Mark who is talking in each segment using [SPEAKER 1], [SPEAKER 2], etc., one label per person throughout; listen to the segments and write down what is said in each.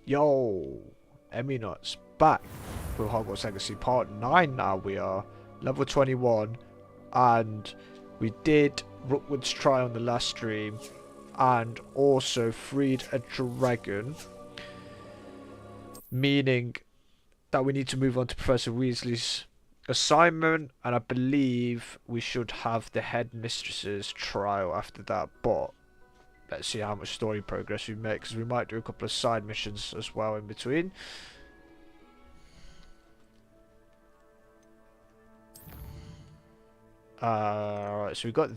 [SPEAKER 1] Yo, Emmy Nuts back with Hogwarts Legacy Part 9 now. We are level 21 and we did Rookwood's try on the last stream and also freed a dragon, meaning that we need to move on to Professor Weasley's assignment, and I believe we should have the headmistress's trial after that, but let's see how much story progress we make, because we might do a couple of side missions as well in between. Right, so we've got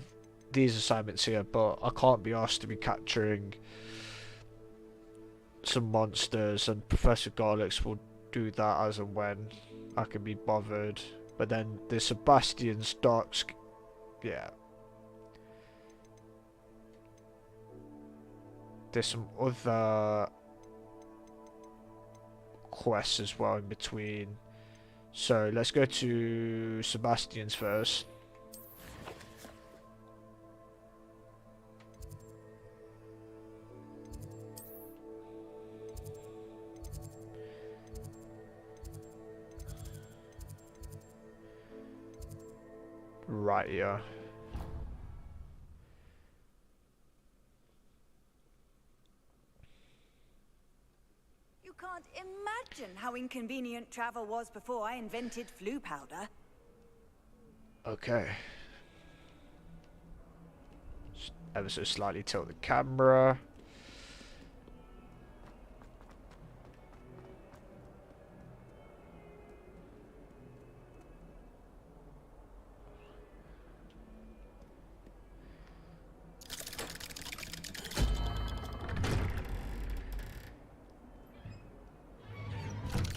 [SPEAKER 1] these assignments here, but I can't be asked to be capturing some monsters, and Professor Garlics will do that as and when I can be bothered. But then the Sebastian's yeah. There's some other quests as well in between. So let's go to Sebastian's first. Right, yeah.
[SPEAKER 2] You can't imagine how inconvenient travel was before I invented flu powder.
[SPEAKER 1] Okay. Just ever so slightly tilt the camera.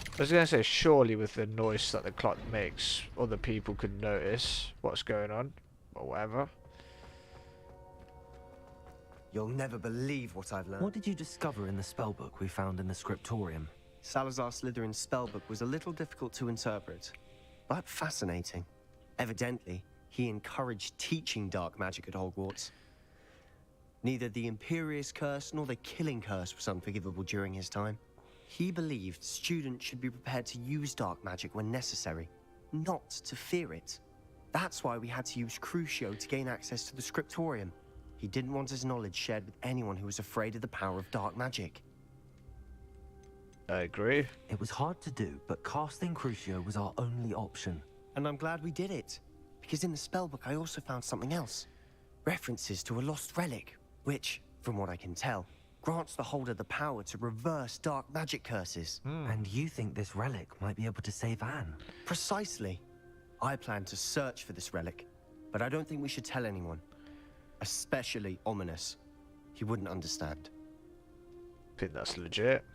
[SPEAKER 1] I was going to say, surely with the noise that the clock makes, other people could notice what's going on, or whatever.
[SPEAKER 3] You'll never believe what I've learned.
[SPEAKER 4] What did you discover in the spellbook we found in the scriptorium?
[SPEAKER 3] Salazar Slytherin's spellbook was a little difficult to interpret, but fascinating. Evidently, he encouraged teaching dark magic at Hogwarts. Neither the Imperious Curse nor the Killing Curse was unforgivable during his time. He believed students should be prepared to use dark magic when necessary, not to fear it. That's why we had to use Crucio to gain access to the scriptorium. He didn't want his knowledge shared with anyone who was afraid of the power of dark magic.
[SPEAKER 1] I agree.
[SPEAKER 4] It was hard to do, but casting Crucio was our only option.
[SPEAKER 3] And I'm glad we did it, because in the spellbook I also found something else. References to a lost relic, which, from what I can tell, grants the holder the power to reverse dark magic curses.
[SPEAKER 4] And you think this relic might be able to save Anne?
[SPEAKER 3] Precisely. I plan to search for this relic, but I don't think we should tell anyone. Especially Ominous. He wouldn't understand.
[SPEAKER 1] I think that's legit.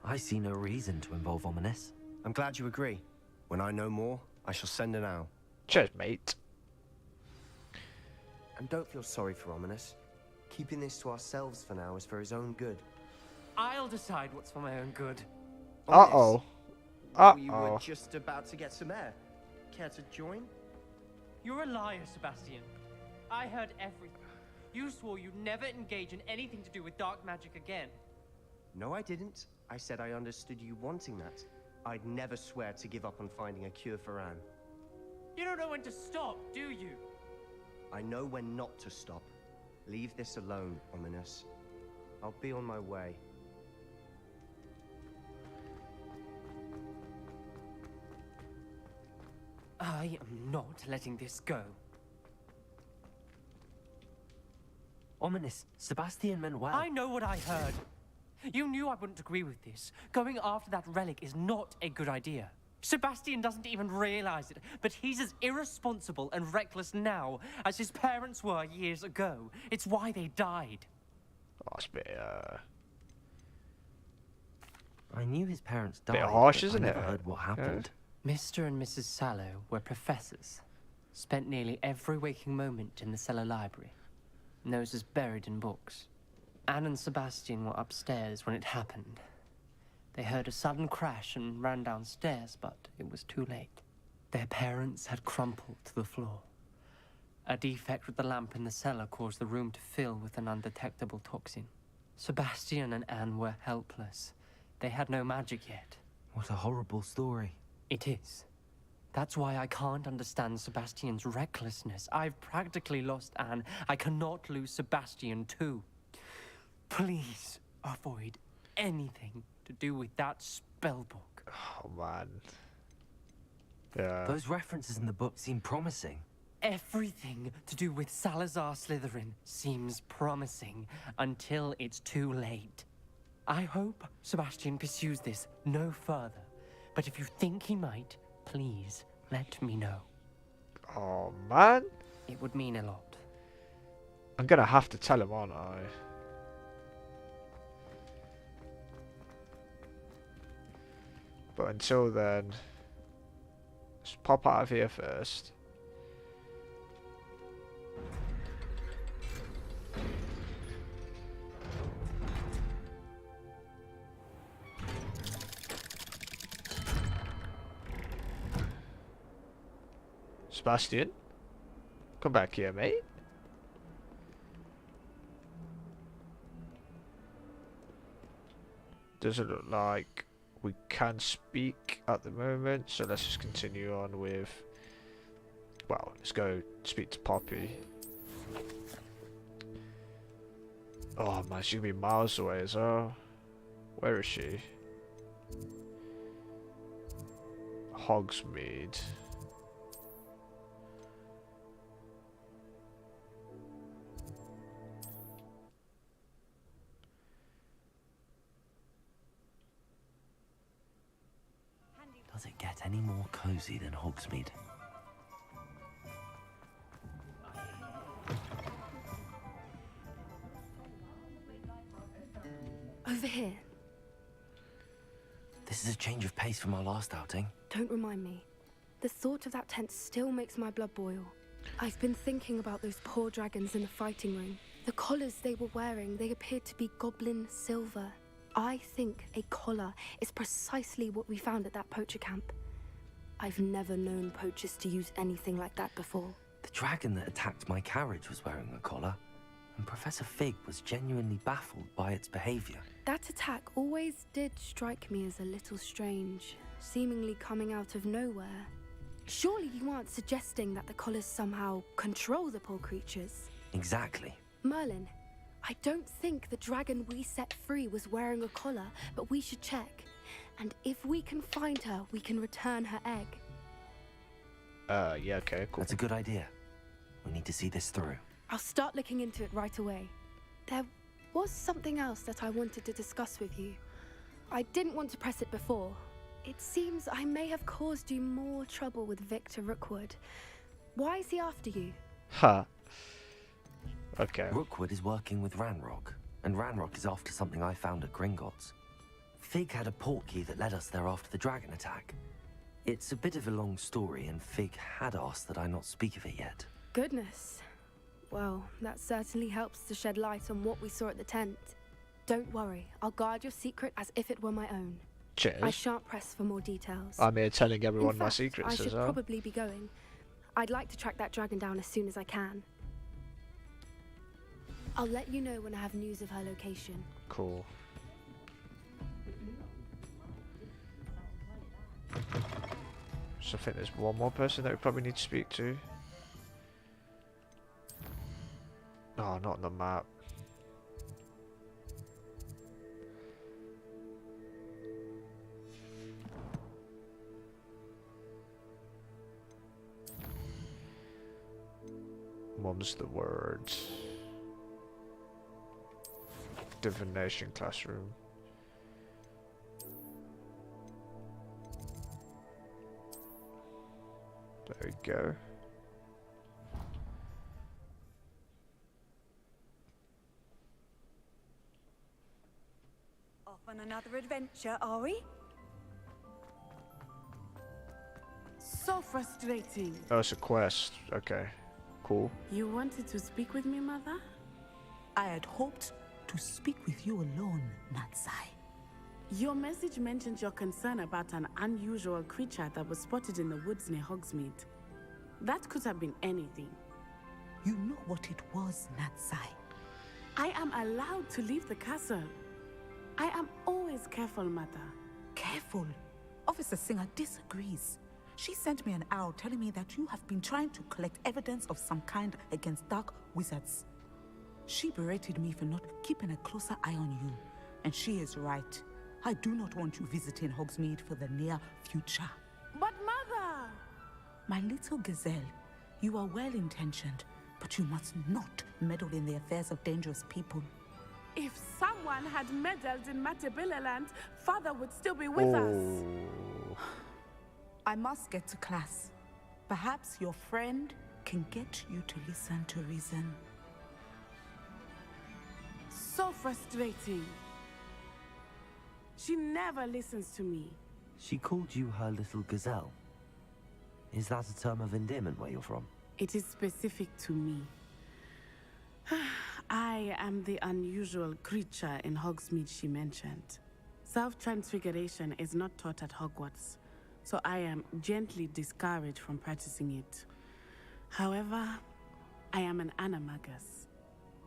[SPEAKER 4] I see no reason to involve Ominous.
[SPEAKER 3] I'm glad you agree. When I know more, I shall send an owl.
[SPEAKER 1] Cheers, mate.
[SPEAKER 3] And don't feel sorry for Ominous. Keeping this to ourselves for now is for his own good.
[SPEAKER 5] I'll decide what's for my own good.
[SPEAKER 1] Uh-oh.
[SPEAKER 3] We were just about to get some air. Care to join?
[SPEAKER 5] You're a liar, Sebastian. I heard everything. You swore you'd never engage in anything to do with dark magic again.
[SPEAKER 3] No, I didn't. I said I understood you wanting that. I'd never swear to give up on finding a cure for Anne.
[SPEAKER 5] You don't know when to stop, do you?
[SPEAKER 3] I know when not to stop. Leave this alone, Ominous. I'll be on my way.
[SPEAKER 5] I am not letting this go.
[SPEAKER 4] Ominous, Sebastian meant well.
[SPEAKER 5] I know what I heard. You knew I wouldn't agree with this. Going after that relic is not a good idea. Sebastian doesn't even realize it, but he's as irresponsible and reckless now as his parents were years ago. It's why they died.
[SPEAKER 1] Oh, it's a bit,
[SPEAKER 4] I knew his parents died,
[SPEAKER 1] bit harsh,
[SPEAKER 4] but
[SPEAKER 1] isn't
[SPEAKER 4] I
[SPEAKER 1] it?
[SPEAKER 4] never heard what happened.
[SPEAKER 5] Mr. and Mrs. Sallow were professors. Spent nearly every waking moment in the cellar library. Noses buried in books. Anne and Sebastian were upstairs when it happened. They heard a sudden crash and ran downstairs, but it was too late. Their parents had crumpled to the floor. A defect with the lamp in the cellar caused the room to fill with an undetectable toxin. Sebastian and Anne were helpless, They had no magic yet.
[SPEAKER 4] What a horrible story.
[SPEAKER 5] It is. That's why I can't understand Sebastian's recklessness. I've practically lost Anne. I cannot lose Sebastian too. Please avoid anything to do with that spellbook.
[SPEAKER 1] Oh man. Yeah.
[SPEAKER 4] Those references in the book seem promising.
[SPEAKER 5] Everything to do with Salazar Slytherin seems promising until it's too late. I hope Sebastian pursues this no further, but if you think he might, please let me know.
[SPEAKER 1] Oh man.
[SPEAKER 5] It would mean a lot.
[SPEAKER 1] I'm gonna have to tell him, aren't I? But until then, let's pop out of here first. Sebastian, come back here, mate. Doesn't look like we can speak at the moment, so let's just continue on with... Well, let's go speak to Poppy. Oh man, she's gonna be miles away as well. Where is she? Hogsmeade.
[SPEAKER 4] Does it get any more cozy than Hogsmeade?
[SPEAKER 6] Over here.
[SPEAKER 4] This is a change of pace from our last outing.
[SPEAKER 6] Don't remind me. The thought of that tent still makes my blood boil. I've been thinking about those poor dragons in the fighting ring. The collars they were wearing, they appeared to be goblin silver. I think a collar is precisely what we found at that poacher camp. I've never known poachers to use anything like that before.
[SPEAKER 4] The dragon that attacked my carriage was wearing a collar, and Professor Fig was genuinely baffled by its behavior.
[SPEAKER 6] That attack always did strike me as a little strange, seemingly coming out of nowhere. Surely you aren't suggesting that the collars somehow control the poor creatures?
[SPEAKER 4] Exactly.
[SPEAKER 6] Merlin, I don't think the dragon we set free was wearing a collar, but we should check. And if we can find her, we can return her egg.
[SPEAKER 1] Yeah, okay, cool.
[SPEAKER 4] That's a good idea. We need to see this through.
[SPEAKER 6] I'll start looking into it right away. There was something else that I wanted to discuss with you. I didn't want to press it before. It seems I may have caused you more trouble with Victor Rookwood. Why is he after you?
[SPEAKER 1] Ha. Okay.
[SPEAKER 4] Rookwood is working with Ranrock, and Ranrock is after something I found at Gringotts. Fig had a portkey that led us there after the dragon attack. It's a bit of a long story, and Fig had asked that I not speak of it yet.
[SPEAKER 6] Goodness. Well, that certainly helps to shed light on what we saw at the tent. Don't worry, I'll guard your secret as if it were my own.
[SPEAKER 1] Cheers.
[SPEAKER 6] I shan't press for more details.
[SPEAKER 1] I'm here telling everyone
[SPEAKER 6] In
[SPEAKER 1] my
[SPEAKER 6] fact,
[SPEAKER 1] secrets
[SPEAKER 6] I should
[SPEAKER 1] as well.
[SPEAKER 6] probably be going. I'd like to track that dragon down as soon as I can. I'll let you know when I have news of her location.
[SPEAKER 1] Cool. So I think there's one more person that we probably need to speak to. No, not on the map. Mum's the word. Divination classroom. There we go.
[SPEAKER 2] Off on another adventure, are we?
[SPEAKER 7] So frustrating.
[SPEAKER 1] Oh, it's a quest. Okay. Cool.
[SPEAKER 7] You wanted to speak with me, Mother?
[SPEAKER 8] I had hoped to speak with you alone, Natsai.
[SPEAKER 7] Your message mentioned your concern about an unusual creature that was spotted in the woods near Hogsmeade. That could have been anything.
[SPEAKER 8] You know what it was, Natsai.
[SPEAKER 7] I am allowed to leave the castle. I am always always careful, Mother.
[SPEAKER 8] Careful. Officer Singer disagrees. She sent me an owl telling me that you have been trying to collect evidence of some kind against dark wizards. She berated me for not keeping a closer eye on you. And she is right. I do not want you visiting Hogsmeade for the near future.
[SPEAKER 7] But Mother!
[SPEAKER 8] My little gazelle, you are well-intentioned, but you must not meddle in the affairs of dangerous people.
[SPEAKER 7] If someone had meddled in Matabillaland, Father would still be with us.
[SPEAKER 8] I must get to class. Perhaps your friend can get you to listen to reason.
[SPEAKER 7] So frustrating. She never listens to me.
[SPEAKER 4] She called you her little gazelle. Is that a term of endearment where you're from?
[SPEAKER 7] It is specific to me. I am the unusual creature in Hogsmeade she mentioned. Self-transfiguration is not taught at Hogwarts, so I am gently discouraged from practicing it. However, I am an animagus,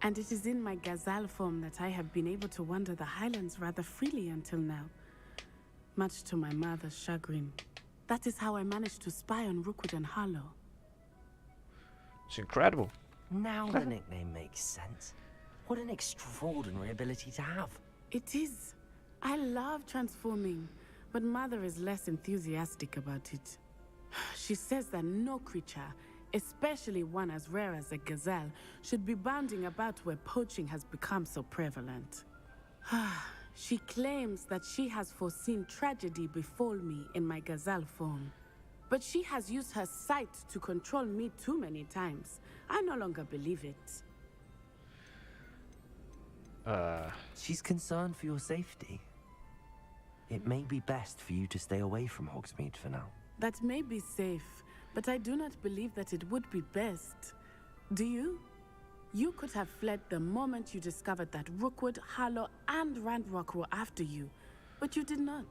[SPEAKER 7] and it is in my gazelle form that I have been able to wander the Highlands rather freely until now, much to my mother's chagrin. That is how I managed to spy on Rookwood and Harlow.
[SPEAKER 1] It's incredible.
[SPEAKER 4] Now the nickname makes sense. What an extraordinary ability to have.
[SPEAKER 7] It is. I love transforming, but Mother is less enthusiastic about it. She says that no creature, especially one as rare as a gazelle, should be bounding about where poaching has become so prevalent. She claims that she has foreseen tragedy befall me in my gazelle form. But she has used her sight to control me too many times. I no longer believe it.
[SPEAKER 4] She's concerned for your safety. It may be best for you to stay away from Hogsmeade for now.
[SPEAKER 7] That may be safe, but I do not believe that it would be best. Do you? You could have fled the moment you discovered that Rookwood, Harlow, and Ranrock were after you, but you did not.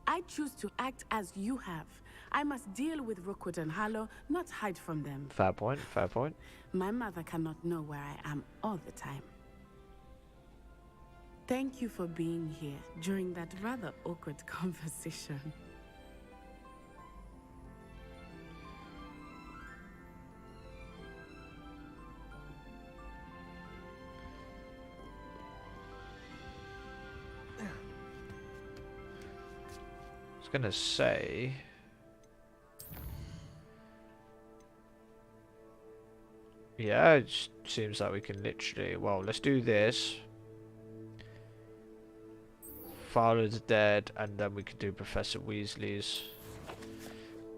[SPEAKER 7] I choose to act as you have. I must deal with Rookwood and Harlow, not hide from them.
[SPEAKER 1] Fair point, fair point.
[SPEAKER 7] My mother cannot know where I am all the time. Thank you for being here during that rather awkward conversation.
[SPEAKER 1] I was gonna say... Yeah, it just seems like we can literally... Well, let's do this. Father's dead, and then we can do Professor Weasley's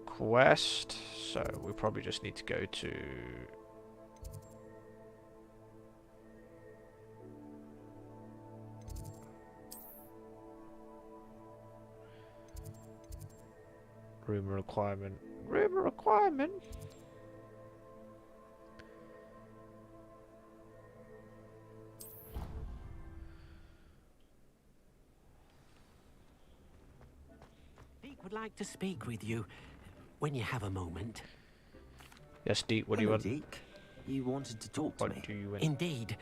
[SPEAKER 1] quest. So we probably just need to go to... Room requirement. Room requirement?
[SPEAKER 9] Deek would like to speak with you when you have a moment.
[SPEAKER 1] Yes, Deek, what do you
[SPEAKER 4] Hello,
[SPEAKER 1] want?
[SPEAKER 4] Deke. You wanted to talk to
[SPEAKER 1] What
[SPEAKER 4] me.
[SPEAKER 1] do you want?
[SPEAKER 9] Indeed.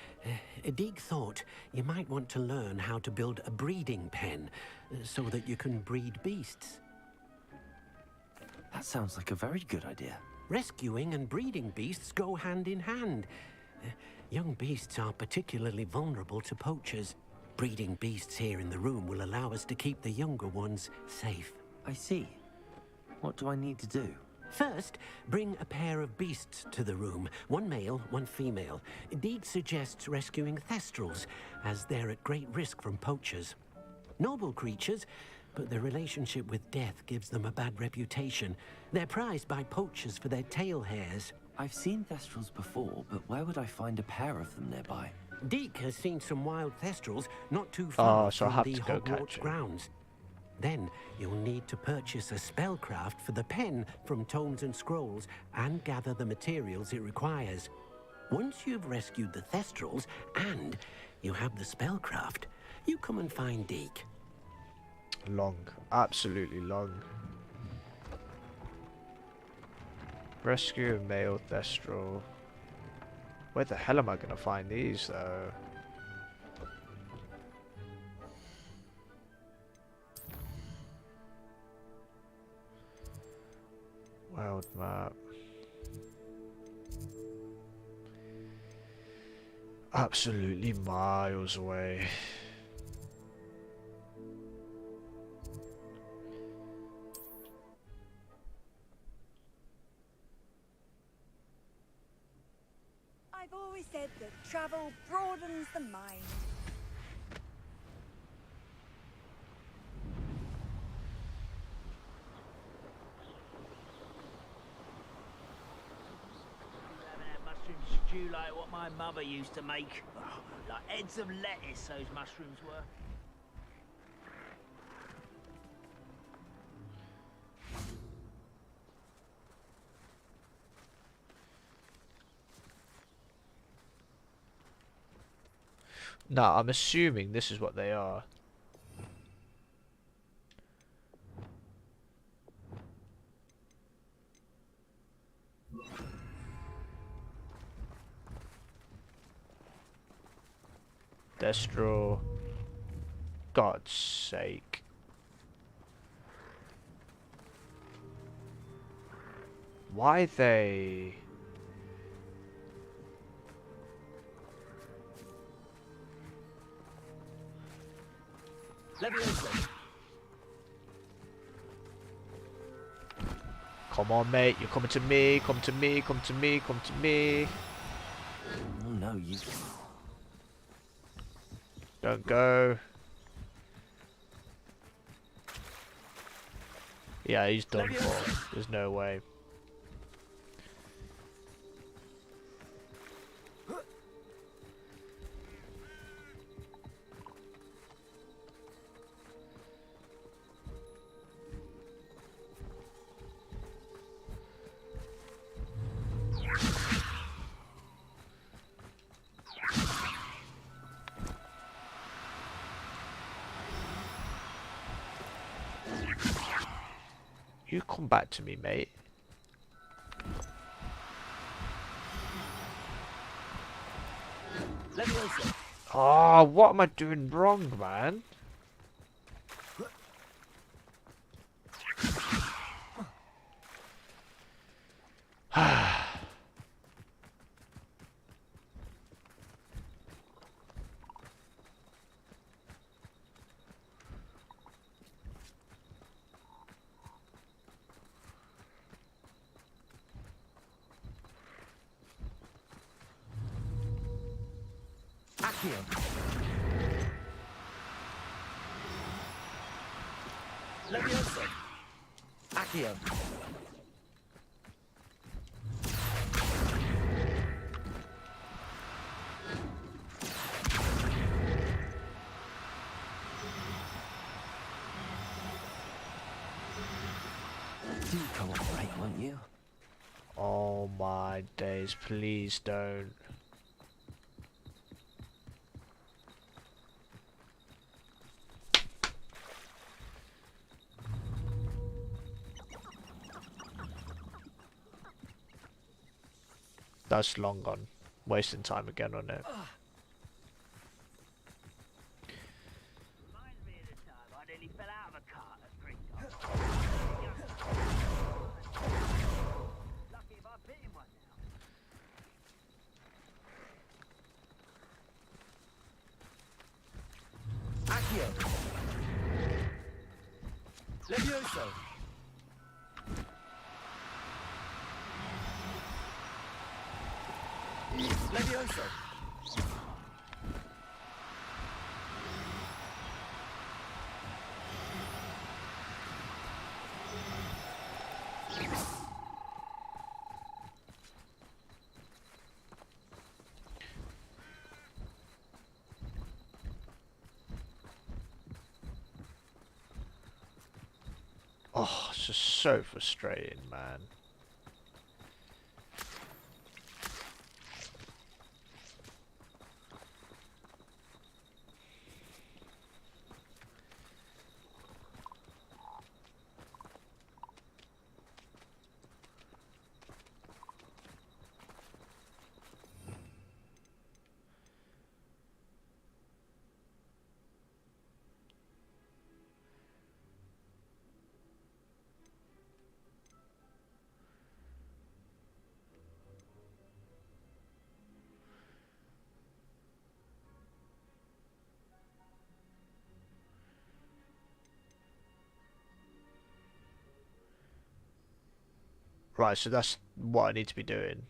[SPEAKER 9] Deek thought you might want to learn how to build a breeding pen so that you can breed beasts.
[SPEAKER 4] That sounds like a very good idea.
[SPEAKER 9] Rescuing and breeding beasts go hand in hand. Young beasts are particularly vulnerable to poachers. Breeding beasts here in the room will allow us to keep the younger ones safe.
[SPEAKER 4] I see. What do I need to do?
[SPEAKER 9] First, bring a pair of beasts to the room. One male, one female. Deek suggests rescuing thestrals, as they're at great risk from poachers. Noble creatures, but their relationship with death gives them a bad reputation. They're prized by poachers for their tail hairs.
[SPEAKER 4] I've seen thestrals before, but where would I find a pair of them nearby?
[SPEAKER 9] Deek has seen some wild thestrals not too
[SPEAKER 1] Oh,
[SPEAKER 9] far
[SPEAKER 1] so I
[SPEAKER 9] from
[SPEAKER 1] have
[SPEAKER 9] the
[SPEAKER 1] to go catch
[SPEAKER 9] Hogwarts
[SPEAKER 1] 'em.
[SPEAKER 9] grounds. Then you'll need to purchase a spellcraft for the pen from Tomes and Scrolls and gather the materials it requires. Once you've rescued the thestrals and you have the spellcraft, you come and find Deek.
[SPEAKER 1] Long. Absolutely long. Rescue a male thestral. Where the hell am I gonna find these though? World map. Absolutely miles away.
[SPEAKER 2] I've always said that travel broadens the mind.
[SPEAKER 10] Mushroom stew like what my mother used to make. Oh, like heads of lettuce, those mushrooms were.
[SPEAKER 1] No, I'm assuming this is what they are. Destro. God's sake. Why they... Come on, mate. You're coming to me. Come to me. Come to me. Come to me.
[SPEAKER 4] Oh no, you...
[SPEAKER 1] Don't go. Yeah, he's done for. There's no way. You come back to me, mate. Oh, what am I doing wrong, man?
[SPEAKER 4] Levioso! Accio! Do cooperate, won't you?
[SPEAKER 1] Oh my days, please don't. That's long gone. Wasting time again on it.
[SPEAKER 10] Reminds me of the time I nearly fell out of a cart at Gringotts. Lucky if I bit him one now.
[SPEAKER 4] Accio! Levioso! Levioso!
[SPEAKER 1] Oh, it's just so frustrating, man. Right, so that's what I need to be doing.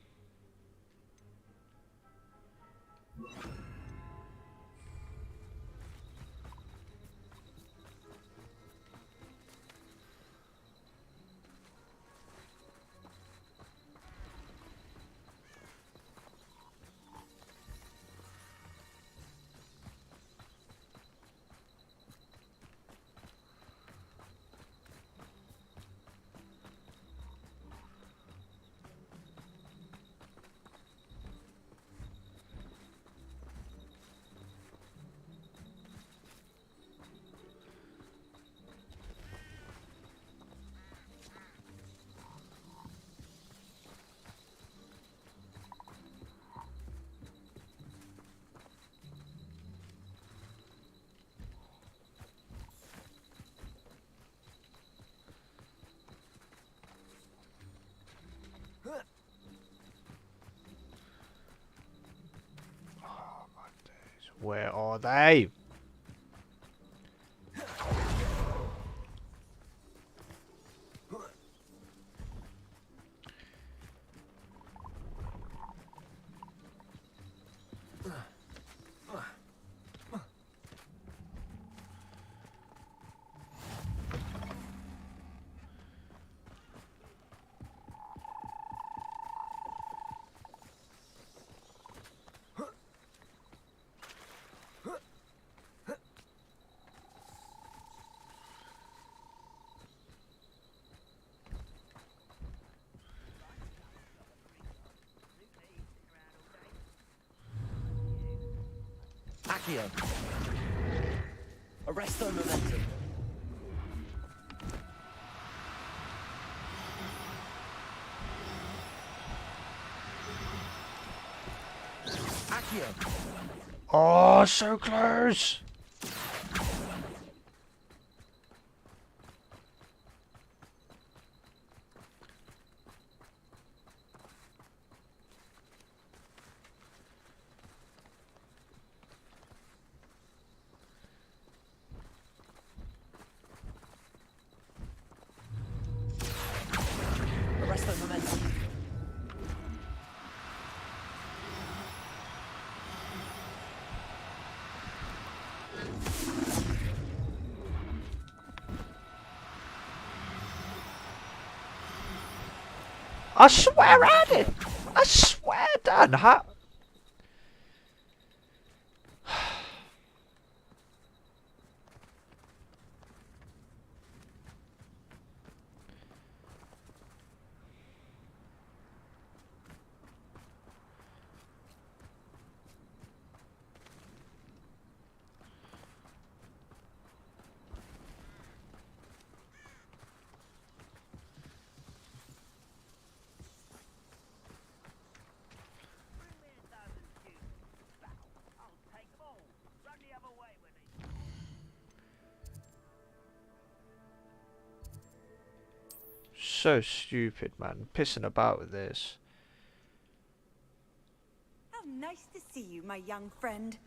[SPEAKER 1] Where are they?
[SPEAKER 4] Accio. Arresto momentum. Accio.
[SPEAKER 1] Oh, so close!
[SPEAKER 4] Arresto momentum.
[SPEAKER 1] I swear I did! I swear, Dan! How? So stupid, man. Pissing about with this.
[SPEAKER 2] How nice to see you, my young friend.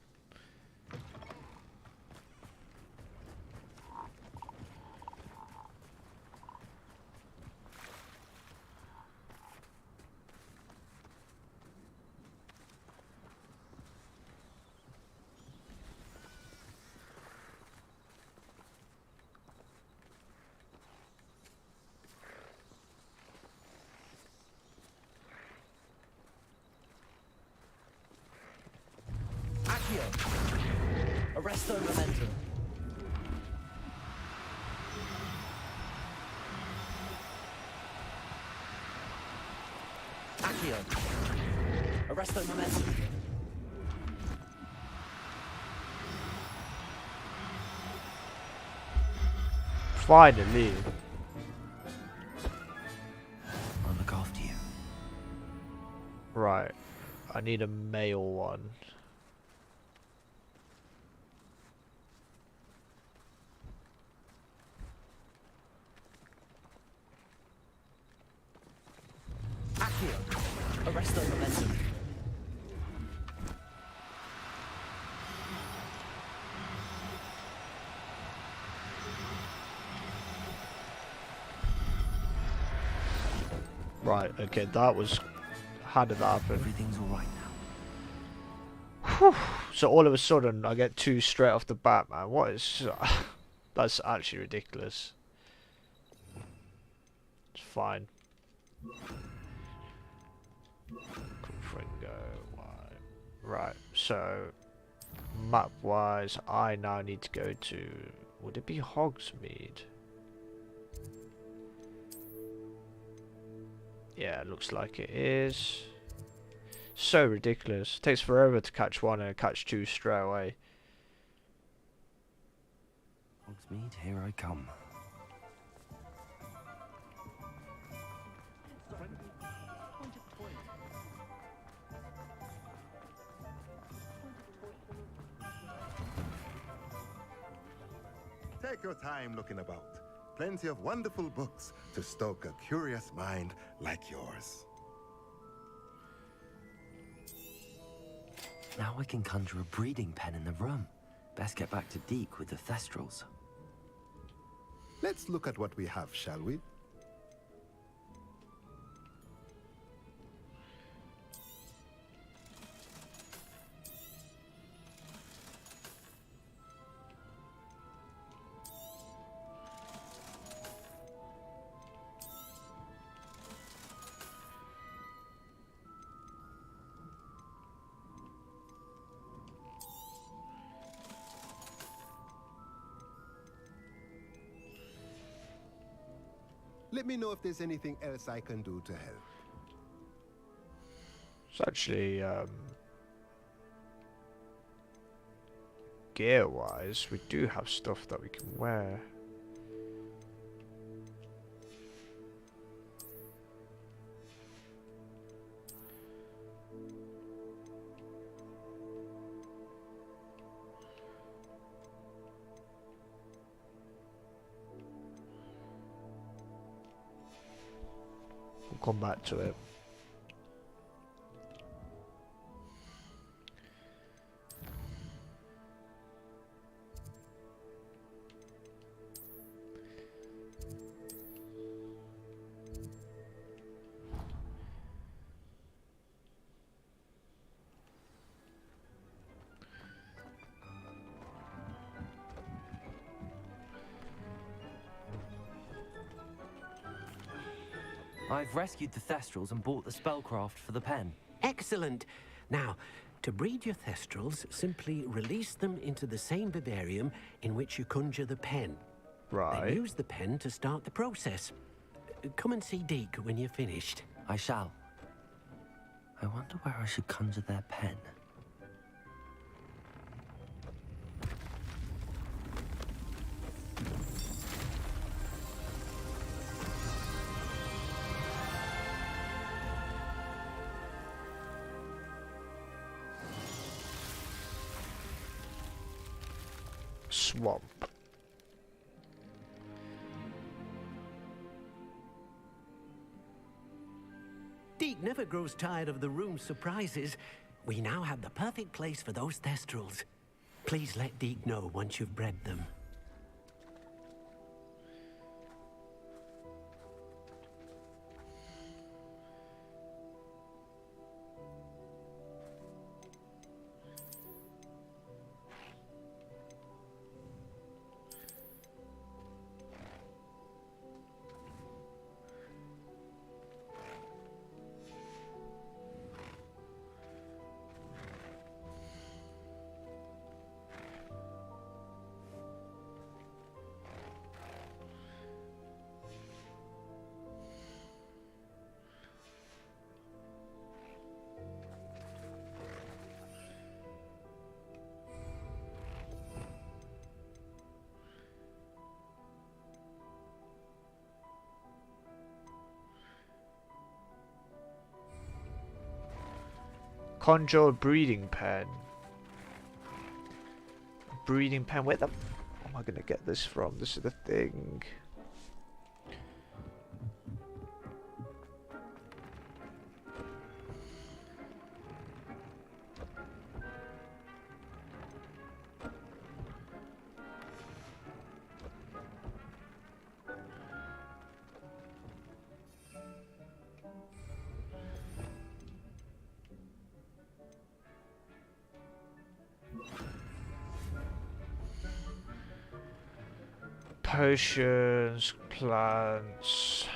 [SPEAKER 4] Accio. Arresto momentum. Accio. Arresto momentum.
[SPEAKER 1] Finally.
[SPEAKER 4] I'll look after you.
[SPEAKER 1] Right. I need a male one.
[SPEAKER 4] Accio. Arresto momentum.
[SPEAKER 1] Right, okay, that was... How did that happen?
[SPEAKER 4] Everything's all right now.
[SPEAKER 1] Whew. So all of a sudden, I get 2 straight off the bat, man. What is... That's actually ridiculous. It's fine. Right, so... Map-wise, I now need to go to... Would it be Hogsmeade? Yeah, it looks like it is. So ridiculous. It takes forever to catch one and catch 2 straight away.
[SPEAKER 4] Hogsmeade, here I come.
[SPEAKER 11] Take your time looking about. Plenty of wonderful books to stoke a curious mind like yours.
[SPEAKER 4] Now I can conjure a breeding pen in the room. Best get back to Deke with the Thestrals.
[SPEAKER 11] Let's look at what we have, shall we? Let me know if there's anything else I can do to help.
[SPEAKER 1] It's actually, gear-wise, we do have stuff that we can wear. We'll come back to it.
[SPEAKER 4] I've rescued the Thestrals and bought the spellcraft for the pen.
[SPEAKER 9] Excellent. Now, to breed your Thestrals, simply release them into the same vivarium in which you conjure the pen.
[SPEAKER 1] Right.
[SPEAKER 9] Then use the pen to start the process. Come and see Deke when you're finished.
[SPEAKER 4] I shall. I wonder where I should conjure their pen.
[SPEAKER 1] Swamp.
[SPEAKER 9] Deke never grows tired of the room's surprises. We now have the perfect place for those Thestrals. Please let Deke know once you've bred them.
[SPEAKER 1] Conjure a breeding pen. Breeding pen. Where the am I gonna get this from? This is the thing. Potions, plants.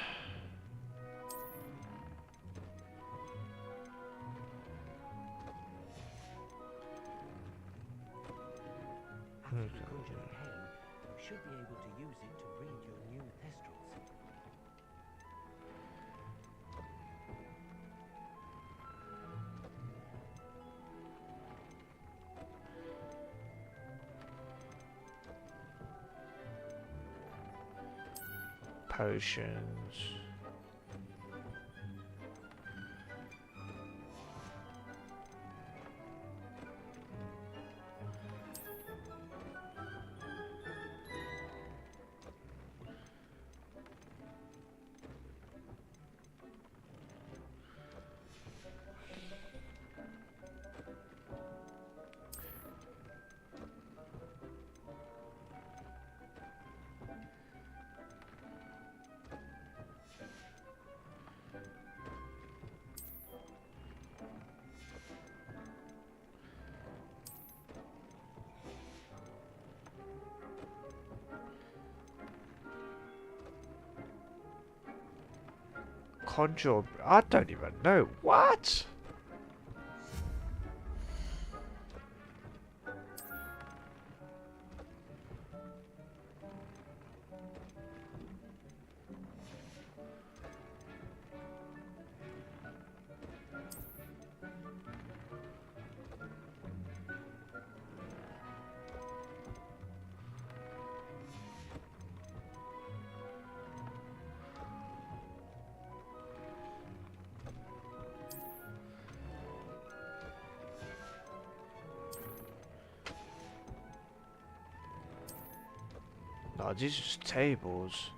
[SPEAKER 9] After you conjure the pen, you should be able to use it to read your new thestrals.
[SPEAKER 1] Potions. Conjure. I don't even know. What? No, these are just tables.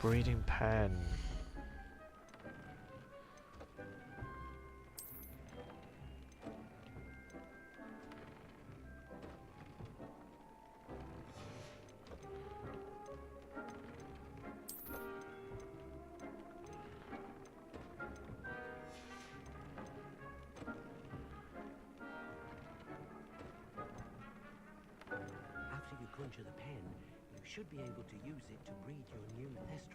[SPEAKER 1] Breeding pen.
[SPEAKER 9] After you conjure the pen, you should be able to use it to read your new thestrals.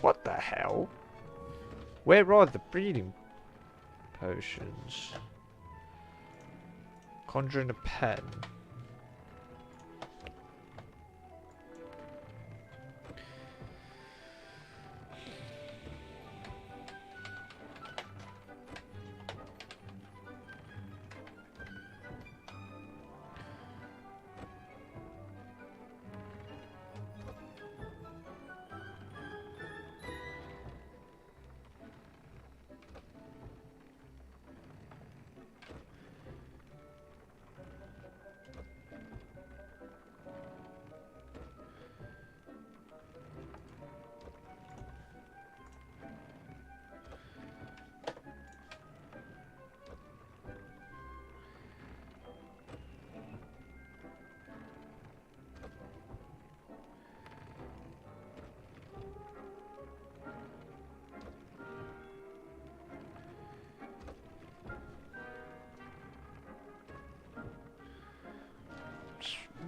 [SPEAKER 1] What the hell? Where are the breeding potions? Conjuring a pen.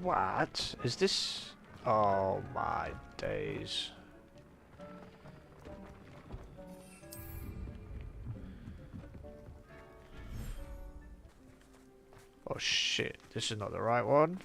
[SPEAKER 1] What is this? Oh my days. Oh shit, this is not the right one.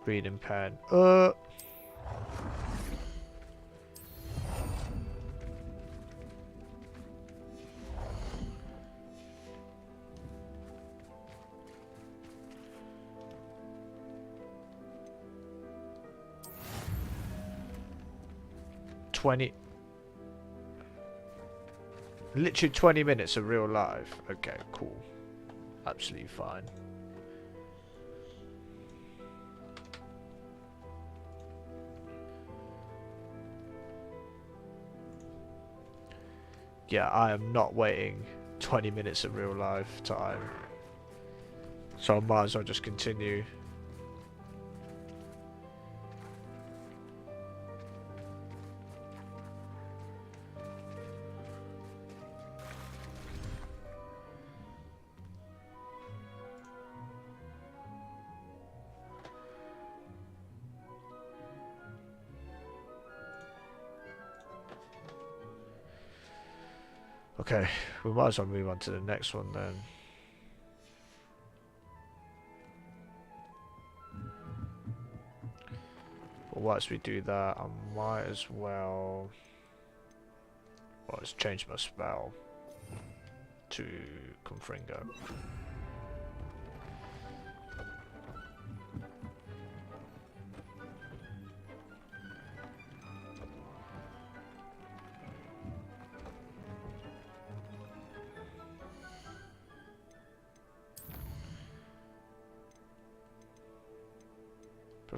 [SPEAKER 1] Reading pen. 20. Literally 20 minutes of real life. Okay, cool. Absolutely fine. Yeah, I am not waiting 20 minutes of real life time. So I might as well just continue. Okay, we might as well move on to the next one then. But whilst we do that, I might as well... Well, let's change my spell to Confringo.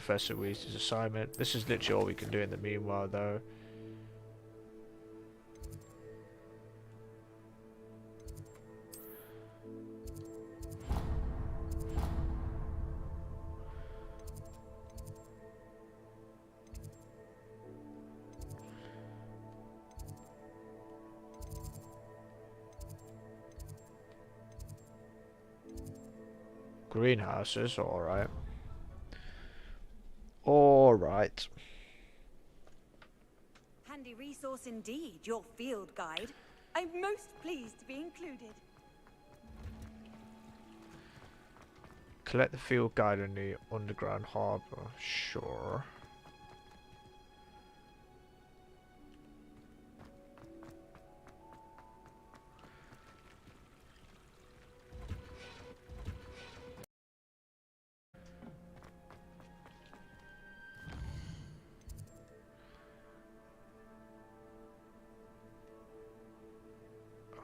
[SPEAKER 1] Professor Weasley's assignment. This is literally all we can do in the meanwhile, though. Greenhouses, alright. Alright.
[SPEAKER 2] Handy resource indeed, your field guide. I'm most pleased to be included.
[SPEAKER 1] Collect the field guide in the underground harbour. Sure.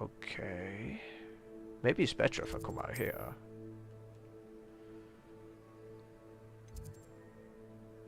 [SPEAKER 1] Okay. Maybe it's better if I come out here.